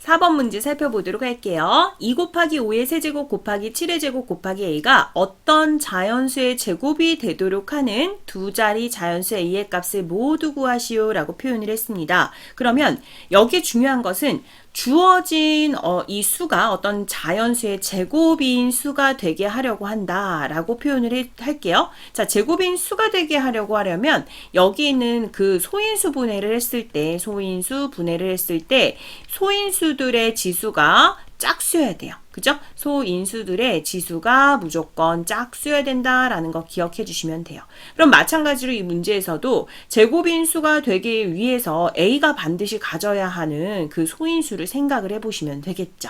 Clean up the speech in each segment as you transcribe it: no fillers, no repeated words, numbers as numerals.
4번 문제 살펴보도록 할게요. 2 곱하기 5의 세제곱 곱하기 7의 제곱 곱하기 a가 어떤 자연수의 제곱이 되도록 하는 두 자리 자연수 a의 값을 모두 구하시오 라고 표현을 했습니다. 그러면 여기 중요한 것은 주어진 이 수가 어떤 자연수의 제곱인 수가 되게 하려고 한다라고 표현을 할게요. 자, 제곱인 수가 되게 하려고 하려면 여기 있는 그 소인수 분해를 했을 때 소인수들의 지수가 짝수여야 돼요. 그죠? 소인수들의 지수가 무조건 짝수여야 된다라는 거 기억해 주시면 돼요. 그럼 마찬가지로 이 문제에서도 제곱인 수가 되기 위해서 A가 반드시 가져야 하는 그 소인수를 생각을 해보시면 되겠죠.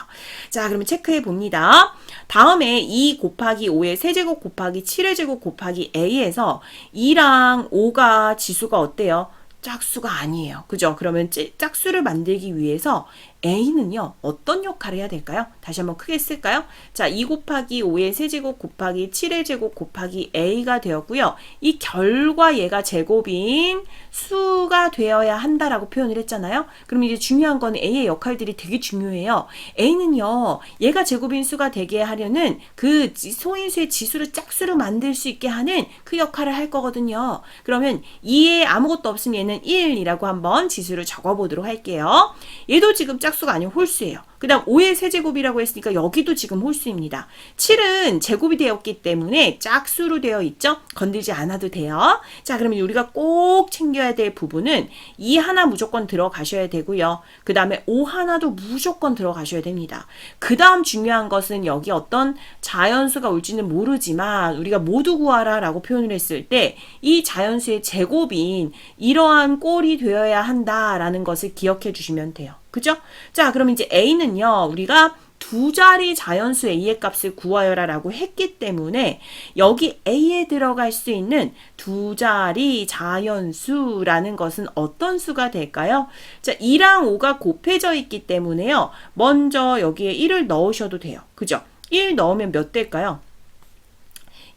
자, 그러면 체크해 봅니다. 다음에 2 곱하기 5의 세제곱 곱하기 7의 제곱 곱하기 A에서 2랑 5가 지수가 어때요? 짝수가 아니에요. 그죠? 그러면 짝수를 만들기 위해서 A는요, 어떤 역할을 해야 될까요? 다시 한번 크게 쓸까요? 자, 2 곱하기 5의 세제곱 곱하기 7의 제곱 곱하기 A가 되었고요. 이 결과 얘가 제곱인 수가 되어야 한다라고 표현을 했잖아요. 그럼 이제 중요한 건 A의 역할들이 되게 중요해요. A는요, 얘가 제곱인 수가 되게 하려는 그 소인수의 지수를 짝수로 만들 수 있게 하는 그 역할을 할 거거든요. 그러면 2에 아무것도 없으면 얘는 1이라고 한번 지수를 적어보도록 할게요. 얘도 지금 짝수가 아니고 홀수예요. 그 다음 5의 세제곱이라고 했으니까 여기도 지금 홀수입니다. 7은 제곱이 되었기 때문에 짝수로 되어 있죠? 건들지 않아도 돼요. 자, 그러면 우리가 꼭 챙겨야 될 부분은 2 하나 무조건 들어가셔야 되고요. 그 다음에 5 하나도 무조건 들어가셔야 됩니다. 그 다음 중요한 것은 여기 어떤 자연수가 올지는 모르지만 우리가 모두 구하라 라고 표현을 했을 때 이 자연수의 제곱인 이러한 꼴이 되어야 한다라는 것을 기억해 주시면 돼요. 그죠? 자, 그럼 이제 A는요, 우리가 두 자리 자연수 A의 값을 구하여라 라고 했기 때문에 여기 A에 들어갈 수 있는 두 자리 자연수라는 것은 어떤 수가 될까요? 자, 2랑 5가 곱해져 있기 때문에요. 먼저 여기에 1을 넣으셔도 돼요. 그죠? 1 넣으면 몇 될까요?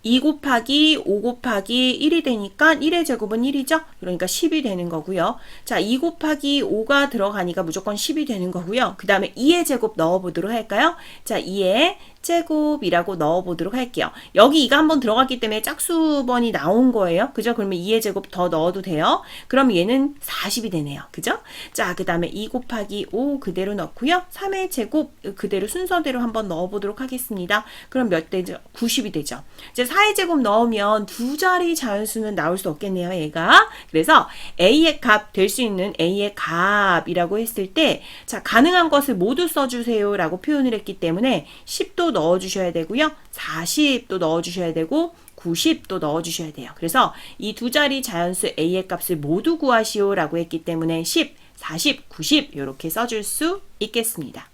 2 곱하기 5 곱하기 1이 되니까 1의 제곱은 1이죠? 그러니까 10이 되는 거고요. 자, 2 곱하기 5가 들어가니까 무조건 10이 되는 거고요. 그 다음에 2의 제곱 넣어보도록 할까요? 자, 2의 제곱이라고 넣어보도록 할게요. 여기 2가 한번 들어갔기 때문에 짝수번이 나온 거예요. 그죠? 그러면 2의 제곱 더 넣어도 돼요. 그럼 얘는 40이 되네요. 그죠? 자, 그 다음에 2 곱하기 5 그대로 넣고요. 3의 제곱 그대로 순서대로 한번 넣어보도록 하겠습니다. 그럼 몇 되죠? 90이 되죠. 이제 4의 제곱 넣으면 두 자리 자연수는 나올 수 없겠네요. 얘가. 그래서 A의 값 될 수 있는 A의 값이라고 했을 때 자, 가능한 것을 모두 써주세요 라고 표현을 했기 때문에 10도 넣어주셔야 되고요. 40도 넣어주셔야 되고 90도 넣어주셔야 돼요. 그래서 이 두 자리 자연수 A의 값을 모두 구하시오 라고 했기 때문에 10, 40, 90 이렇게 써줄 수 있겠습니다.